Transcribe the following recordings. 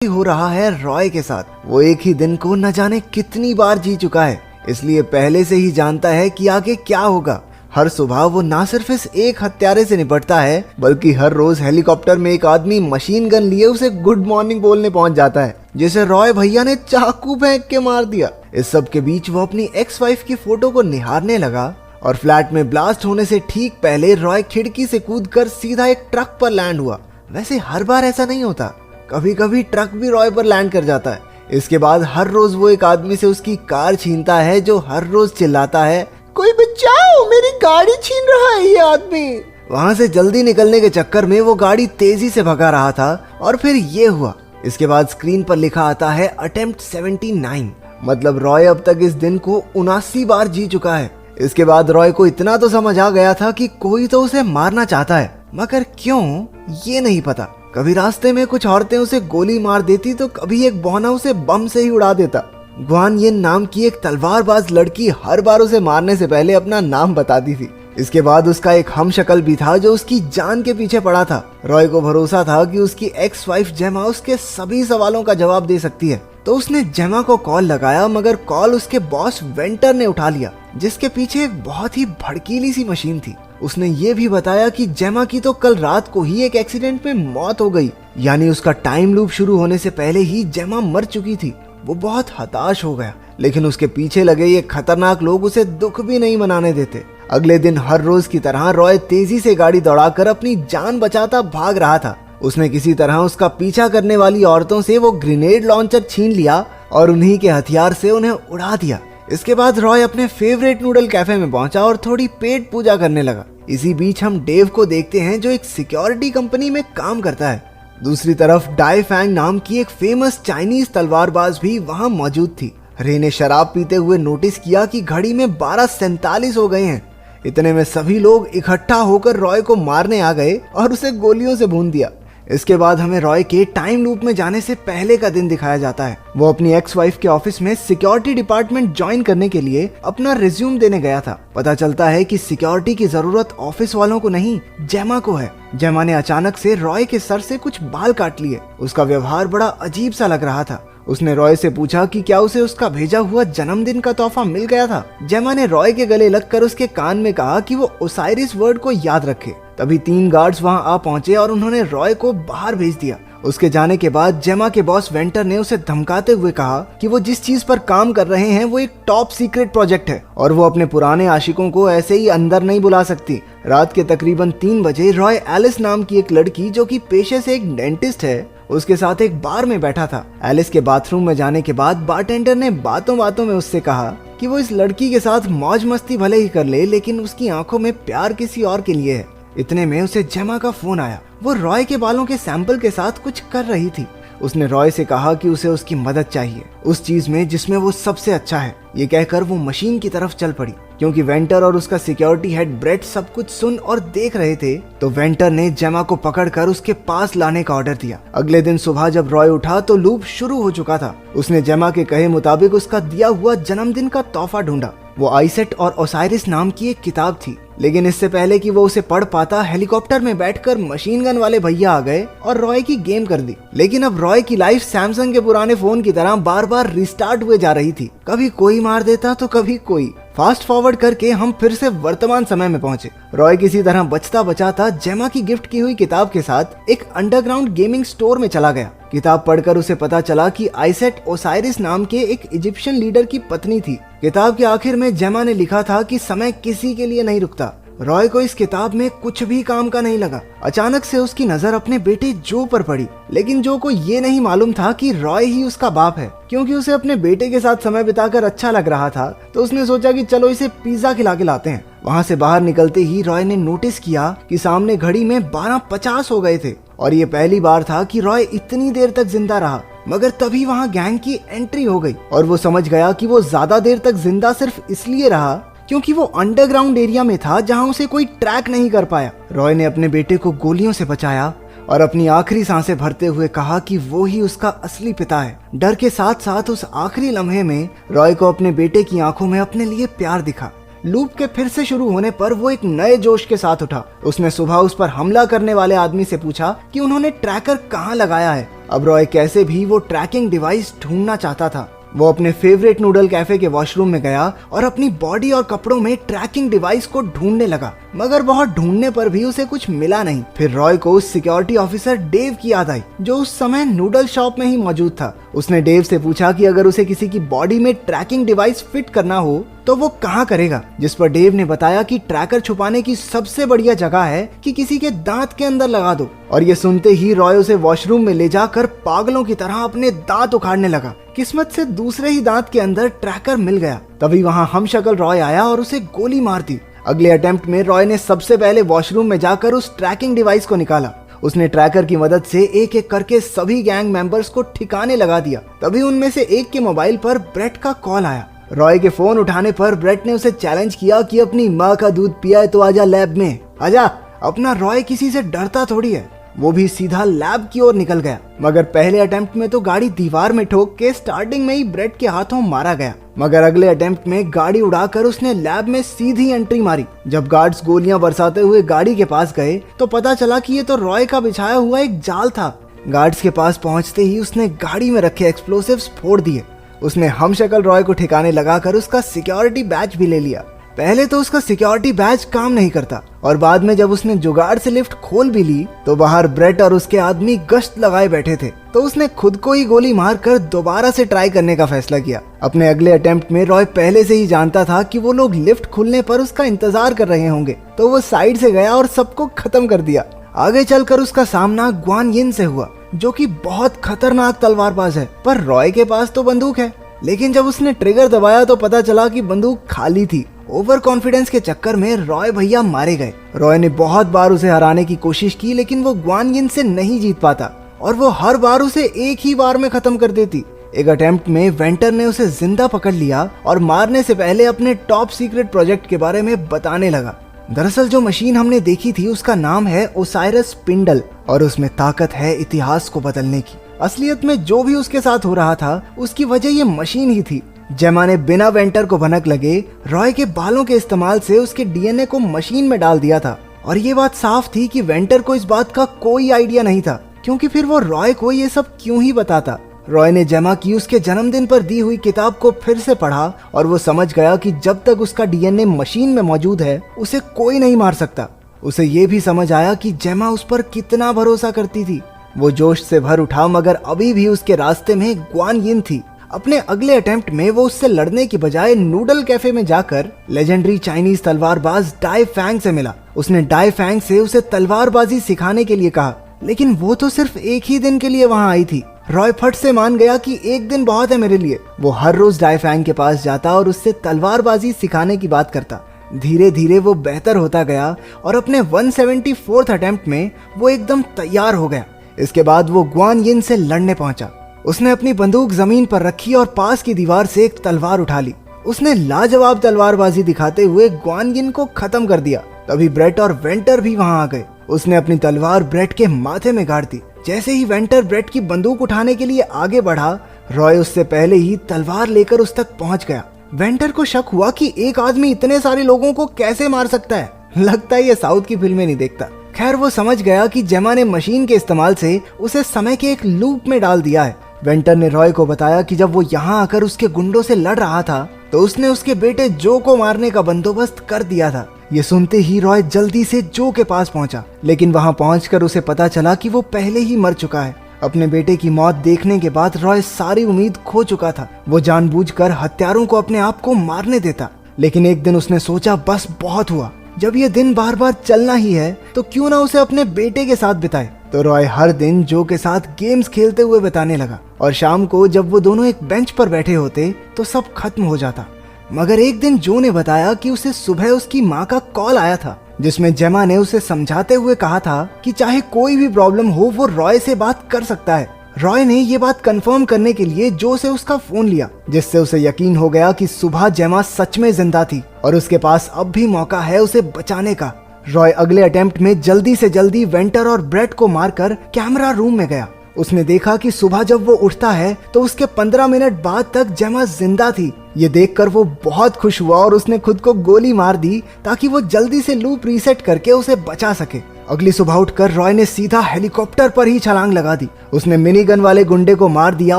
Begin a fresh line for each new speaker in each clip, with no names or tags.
हो रहा है रॉय के साथ। वो एक ही दिन को न जाने कितनी बार जी चुका है, इसलिए पहले से ही जानता है कि आगे क्या होगा। हर सुबह वो ना सिर्फ इस एक हत्यारे से निपटता है, बल्कि हर रोज हेलीकॉप्टर में एक आदमी मशीन गन लिए उसे गुड मॉर्निंग बोलने पहुंच जाता है, जिसे रॉय भैया ने चाकू फेंक के मार दिया। इस सब के बीच वो अपनी एक्स वाइफ की फोटो को निहारने लगा और फ्लैट में ब्लास्ट होने से ठीक पहले रॉय खिड़की से कूदकर सीधा एक ट्रक पर लैंड हुआ। वैसे हर बार ऐसा नहीं होता, कभी कभी ट्रक भी रॉय पर लैंड कर जाता है। इसके बाद हर रोज वो एक आदमी से उसकी कार छीनता है, जो हर रोज चिल्लाता है, कोई बचाओ, मेरी गाड़ी छीन रहा है ये आदमी। वहाँ से जल्दी निकलने के चक्कर में वो गाड़ी तेजी से भगा रहा था और फिर ये हुआ। इसके बाद स्क्रीन पर लिखा आता है अटेम्प्ट 79, मतलब रॉय अब तक इस दिन को 79 बार जी चुका है। इसके बाद रॉय को इतना तो समझ आ गया था कि कोई तो उसे मारना चाहता है, मगर क्यों ये नहीं पता। कभी रास्ते में कुछ औरतें उसे गोली मार देती तो कभी एक बौना उसे बम से ही उड़ा देता। ग्वान येन नाम की एक तलवारबाज लड़की हर बार उसे मारने से पहले अपना नाम बताती थी। इसके बाद उसका एक हमशक्ल भी था जो उसकी जान के पीछे पड़ा था। रॉय को भरोसा था कि उसकी एक्स वाइफ जेमा उसके सभी सवालों का जवाब दे सकती है, तो उसने जेमा को कॉल लगाया, मगर कॉल उसके बॉस वेंटर ने उठा लिया, जिसके पीछे एक बहुत ही भड़कीली सी मशीन थी। उसने ये भी बताया कि जेमा की तो कल रात को ही एक एक्सीडेंट में मौत हो गई, यानी उसका टाइम लूप शुरू होने से पहले ही जेमा मर चुकी थी। वो बहुत हताश हो गया, लेकिन उसके पीछे लगे ये खतरनाक लोग उसे दुख भी नहीं मनाने देते। अगले दिन हर रोज की तरह रॉय तेजी से गाड़ी दौड़ाकर अपनी जान बचाता भाग रहा था। उसने किसी तरह उसका पीछा करने वाली औरतों से वो ग्रेनेड लॉन्चर छीन लिया और उन्हीं के हथियार से उन्हें उड़ा दिया। इसके बाद रॉय अपने फेवरेट नूडल कैफे में पहुंचा और थोड़ी पेट पूजा करने लगा। इसी बीच हम डेव को देखते हैं, जो एक सिक्योरिटी कंपनी में काम करता है। दूसरी तरफ डाई फैंग नाम की एक फेमस चाइनीज तलवारबाज भी वहां मौजूद थी। रे ने शराब पीते हुए नोटिस किया कि घड़ी में 12:47 हो गए हैं। इतने में सभी लोग इकट्ठा होकर रॉय को मारने आ गए और उसे गोलियों से भून दिया। इसके बाद हमें रॉय के टाइम लूप में जाने से पहले का दिन दिखाया जाता है। वो अपनी एक्स वाइफ के ऑफिस में सिक्योरिटी डिपार्टमेंट ज्वाइन करने के लिए अपना रिज्यूम देने गया था। पता चलता है कि सिक्योरिटी की जरूरत ऑफिस वालों को नहीं, जेमा को है। जेमा ने अचानक से रॉय के सर से कुछ बाल काट लिए। उसका व्यवहार बड़ा अजीब सा लग रहा था। उसने रॉय से पूछा कि क्या उसे उसका भेजा हुआ जन्मदिन का तोहफा मिल गया था। जेमा ने रॉय के गले लगकर उसके कान में कहा कि वो ओसाइरिस वर्ड को याद रखे। तभी 3 गार्ड्स वहां आ पहुंचे और उन्होंने रॉय को बाहर भेज दिया। उसके जाने के बाद जेमा के बॉस वेंटर ने उसे धमकाते हुए कहा कि वो जिस चीज पर काम कर रहे हैं वो एक टॉप सीक्रेट प्रोजेक्ट है और वो अपने पुराने आशिकों को ऐसे ही अंदर नहीं बुला सकती। रात के तकरीबन 3 बजे रॉय एलिस नाम की एक लड़की, जो कि पेशे से एक डेंटिस्ट है, उसके साथ एक बार में बैठा था। एलिस के बाथरूम में जाने के बाद बारटेंडर ने बातों बातों में उससे कहा कि वो इस लड़की के साथ मौज मस्ती भले ही कर ले, लेकिन उसकी आंखों में प्यार किसी और के लिए है। इतने में उसे जेमा का फोन आया। वो रॉय के बालों के सैंपल के साथ कुछ कर रही थी। उसने रॉय से कहा कि उसे उसकी मदद चाहिए उस चीज में जिसमें वो सबसे अच्छा है। ये कहकर वो मशीन की तरफ चल पड़ी। क्योंकि वेंटर और उसका सिक्योरिटी हेड ब्रेट सब कुछ सुन और देख रहे थे, तो वेंटर ने जेमा को पकड़कर उसके पास लाने का ऑर्डर दिया। अगले दिन सुबह जब रॉय उठा तो लूप शुरू हो चुका था। उसने जेमा के कहे मुताबिक उसका दिया हुआ जन्मदिन का तोहफा ढूंढा। वो आइसेट और ओसाइरिस नाम की एक किताब थी, लेकिन इससे पहले कि वो उसे पढ़ पाता, हेलीकॉप्टर में बैठकर मशीन गन वाले भैया आ गए और रॉय की गेम कर दी। लेकिन अब रॉय की लाइफ सैमसंग के पुराने फोन की तरह बार बार रिस्टार्ट हुए जा रही थी। कभी कोई मार देता तो कभी कोई। फास्ट फॉरवर्ड करके हम फिर से वर्तमान समय में पहुंचे। रॉय किसी तरह बचता बचाता जेमा की गिफ्ट की हुई किताब के साथ एक अंडरग्राउंड गेमिंग स्टोर में चला गया। किताब पढ़कर उसे पता चला कि आइसेट ओसाइरिस नाम के एक इजिप्शियन लीडर की पत्नी थी। किताब के आखिर में जेमा ने लिखा था कि समय किसी के लिए नहीं रुकता। रॉय को इस किताब में कुछ भी काम का नहीं लगा। अचानक से उसकी नजर अपने बेटे जो पर पड़ी, लेकिन जो को ये नहीं मालूम था कि रॉय ही उसका बाप है। क्योंकि उसे अपने बेटे के साथ समय बिताकर अच्छा लग रहा था, तो उसने सोचा कि चलो इसे पिज्जा खिला के लाते हैं। वहाँ से बाहर निकलते ही रॉय ने नोटिस किया कि सामने घड़ी में 12:50 हो गए थे और ये पहली बार था कि रॉय इतनी देर तक जिंदा रहा। मगर तभी वहाँ गैंग की एंट्री हो गई और वो समझ गया कि वो ज्यादा देर तक जिंदा सिर्फ इसलिए रहा क्योंकि वो अंडरग्राउंड एरिया में था जहां उसे कोई ट्रैक नहीं कर पाया। रॉय ने अपने बेटे को गोलियों से बचाया और अपनी आखिरी सांसें भरते हुए कहा कि वो ही उसका असली पिता है। डर के साथ साथ उस आखिरी लम्हे में रॉय को अपने बेटे की आंखों में अपने लिए प्यार दिखा। लूप के फिर से शुरू होने पर वो एक नए जोश के साथ उठा। उसने सुबह उस पर हमला करने वाले आदमी से पूछा कि उन्होंने ट्रैकर कहाँ लगाया है। अब रॉय कैसे भी वो ट्रैकिंग डिवाइस ढूंढना चाहता था। वो अपने फेवरेट नूडल कैफे के वॉशरूम में गया और अपनी बॉडी और कपड़ों में ट्रैकिंग डिवाइस को ढूंढने लगा, मगर बहुत ढूंढने पर भी उसे कुछ मिला नहीं। फिर रॉय को उस सिक्योरिटी ऑफिसर डेव की याद आई जो उस समय नूडल शॉप में ही मौजूद था। उसने डेव से पूछा कि अगर उसे किसी की बॉडी में ट्रैकिंग डिवाइस फिट करना हो तो वो कहाँ करेगा, जिस पर डेव ने बताया कि ट्रैकर छुपाने की सबसे बढ़िया जगह है कि किसी के दांत के अंदर लगा दो। और ये सुनते ही रॉय उसे वॉशरूम में ले जाकर पागलों की तरह अपने दांत उखाड़ने लगा। किस्मत से दूसरे ही दांत के अंदर ट्रैकर मिल गया। तभी वहाँ हमशक्ल रॉय आया और उसे गोली मार दी। अगले अटेम्प्ट में रॉय ने सबसे पहले वॉशरूम में जाकर उस ट्रैकिंग डिवाइस को निकाला। उसने ट्रैकर की मदद से एक एक करके सभी गैंग मेंबर्स को ठिकाने लगा दिया। तभी उनमें से एक के मोबाइल पर ब्रेट का कॉल आया। रॉय के फोन उठाने पर ब्रेट ने उसे चैलेंज किया कि अपनी माँ का दूध पिया है तो आजा लैब में, आजा। अपना रॉय किसी से डरता थोड़ी है। वो भी सीधा लैब की ओर निकल गया, मगर पहले अटेम्प्ट में तो गाड़ी दीवार में ठोक के स्टार्टिंग में ही ब्रेट के हाथों मारा गया। मगर अगले अटेम्प्ट में गाड़ी उड़ाकर उसने लैब में सीधी एंट्री मारी। जब गार्ड्स गोलियां बरसाते हुए गाड़ी के पास गए तो पता चला कि ये तो रॉय का बिछाया हुआ एक जाल था। गार्ड्स के पास पहुंचते ही उसने गाड़ी में रखे एक्सप्लोसिव्स फोड़ दिए। उसने हमशक्ल रॉय को ठिकाने लगाकर उसका सिक्योरिटी बैज भी ले लिया। पहले तो उसका सिक्योरिटी बैज काम नहीं करता और बाद में जब उसने जुगाड़ से लिफ्ट खोल भी ली तो बाहर ब्रेट और उसके आदमी गश्त लगाए बैठे थे। तो उसने खुद को ही गोली मारकर दोबारा से ट्राई करने का फैसला किया। अपने अगले अटेम्प्ट में रॉय पहले से ही जानता था कि वो लोग लिफ्ट खुलने पर उसका इंतजार कर रहे होंगे, तो वो साइड से गया और सबको खत्म कर दिया। आगे चलकर उसका सामना ग्वान यिन से हुआ, जो कि बहुत खतरनाक तलवारबाज है। पर रॉय के पास तो बंदूक है, लेकिन जब उसने ट्रिगर दबाया तो पता चला कि बंदूक खाली थी। ओवर कॉन्फिडेंस के चक्कर में रॉय भैया मारे गए। रॉय ने बहुत बार उसे हराने की कोशिश की, लेकिन वो ग्वान यिन से नहीं जीत पाता और वो हर बार उसे एक ही बार में खत्म कर देती। एक अटेम्प्ट में वेंटर ने उसे जिंदा पकड़ लिया और मारने से पहले अपने टॉप सीक्रेट प्रोजेक्ट के बारे में बताने लगा। दरअसल जो मशीन हमने देखी थी उसका नाम है ओसाइरस स्पिंडल और उसमें ताकत है इतिहास को बदलने की। असलियत में जो भी उसके साथ हो रहा था उसकी वजह ये मशीन ही थी। जेमा ने बिना वेंटर को भनक लगे रॉय के बालों के इस्तेमाल से उसके डीएनए को मशीन में डाल दिया था। और ये बात साफ थी कि वेंटर को इस बात का कोई आइडिया नहीं था, क्योंकि फिर वो रॉय को ये सब क्यों ही बताता। रॉय ने जेमा की उसके जन्मदिन पर दी हुई किताब को फिर से पढ़ा और वो समझ गया कि जब तक उसका डीएनए मशीन में मौजूद है उसे कोई नहीं मार सकता। उसे ये भी समझ आया कि जेमा उस पर कितना भरोसा करती थी। वो जोश से भर उठा, मगर अभी भी उसके रास्ते में ग्वान यिन थी। अपने अगले अटेम्प्ट में वो उससे लड़ने की बजाय नूडल कैफे में जाकर लेजेंडरी चाइनीज तलवारबाज डाई फैंग से मिला। उसने डाई फैंग से उसे तलवारबाजी सिखाने के लिए कहा, लेकिन वो तो सिर्फ एक ही दिन के लिए वहाँ आई थी। रॉय फट से मान गया कि एक दिन बहुत है मेरे लिए। वो हर रोज डाई फैंग के पास जाता और उससे तलवारबाजी सिखाने की बात करता। धीरे धीरे वो बेहतर होता गया और अपने 174th अटेम्प्ट में वो एकदम तैयार हो गया। इसके बाद वो ग्वान यिन से लड़ने पहुंचा। उसने अपनी बंदूक जमीन पर रखी और पास की दीवार से एक तलवार उठा ली। उसने लाजवाब तलवारबाजी दिखाते हुए ग्वान यिन को खत्म कर दिया। तभी ब्रेट और वेंटर भी वहां आ गए। उसने अपनी तलवार ब्रेट के माथे में गाड़ दी। जैसे ही वेंटर ब्रेट की बंदूक उठाने के लिए आगे बढ़ा, रॉय उससे पहले ही तलवार लेकर उस तक पहुंच गया। वेंटर को शक हुआ कि एक आदमी इतने सारे लोगों को कैसे मार सकता है। लगता है ये साउथ की फिल्में नहीं देखता। खैर वो समझ गया कि जेमा ने मशीन के इस्तेमाल से उसे समय के एक लूप में डाल दिया है। वेंटर ने रॉय को बताया कि जब वो यहाँ आकर उसके गुंडों से लड़ रहा था तो उसने उसके बेटे जो को मारने का बंदोबस्त कर दिया था। ये सुनते ही रॉय जल्दी से जो के पास पहुंचा, लेकिन वहां पहुंचकर उसे पता चला कि वो पहले ही मर चुका है। अपने बेटे की मौत देखने के बाद रॉय सारी उम्मीद खो चुका था। वो जानबूझकर हत्यारों को अपने आप को मारने देता, लेकिन एक दिन उसने सोचा बस बहुत हुआ। जब ये दिन बार बार चलना ही है तो क्यों ना उसे अपने बेटे के साथ बिताए। तो रॉय हर दिन जो के साथ गेम्स खेलते हुए बिताने लगा और शाम को जब वो दोनों एक बेंच पर बैठे होते तो सब खत्म हो जाता। मगर एक दिन जो ने बताया कि उसे सुबह उसकी माँ का कॉल आया था, जिसमें जेमा ने उसे समझाते हुए कहा था कि चाहे कोई भी प्रॉब्लम हो वो रॉय से बात कर सकता है। रॉय ने ये बात कंफर्म करने के लिए जो से उसका फोन लिया, जिससे उसे यकीन हो गया कि सुबह जेमा सच में जिंदा थी और उसके पास अब भी मौका है उसे बचाने का। रॉय अगले अटेम्प्ट में जल्दी से जल्दी वेंटर और ब्रेट को मारकर कैमरा रूम में गया। उसने देखा कि सुबह जब वो उठता है तो उसके 15 मिनट बाद तक जेमा जिंदा थी। ये देखकर वो बहुत खुश हुआ और उसने खुद को गोली मार दी ताकि वो जल्दी से लूप रीसेट करके उसे बचा सके। अगली सुबह उठकर रॉय ने सीधा हेलीकॉप्टर पर ही छलांग लगा दी। उसने मिनी गन वाले गुंडे को मार दिया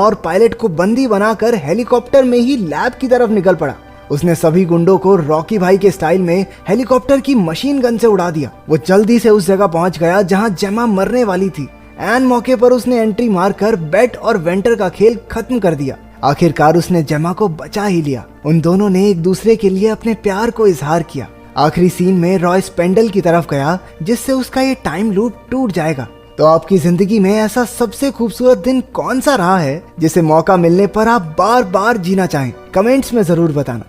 और पायलट को बंदी बनाकर हेलीकॉप्टर में ही लैब की तरफ निकल पड़ा। उसने सभी गुंडों को रॉकी भाई के स्टाइल में हेलीकॉप्टर की मशीन गन से उड़ा दिया। वो जल्दी से उस जगह पहुंच गया जहां जेमा मरने वाली थी। एन मौके पर उसने एंट्री मारकर बेट और वेंटर का खेल खत्म कर दिया। आखिरकार उसने जेमा को बचा ही लिया। उन दोनों ने एक दूसरे के लिए अपने प्यार को इजहार किया। आखिरी सीन में रॉय स्पेंडल की तरफ गया जिससे उसका ये टाइम लूप टूट जाएगा। तो आपकी जिंदगी में ऐसा सबसे खूबसूरत दिन कौन सा रहा है जिसे मौका मिलने पर आप बार बार जीना चाहें? कमेंट्स में जरूर बताना।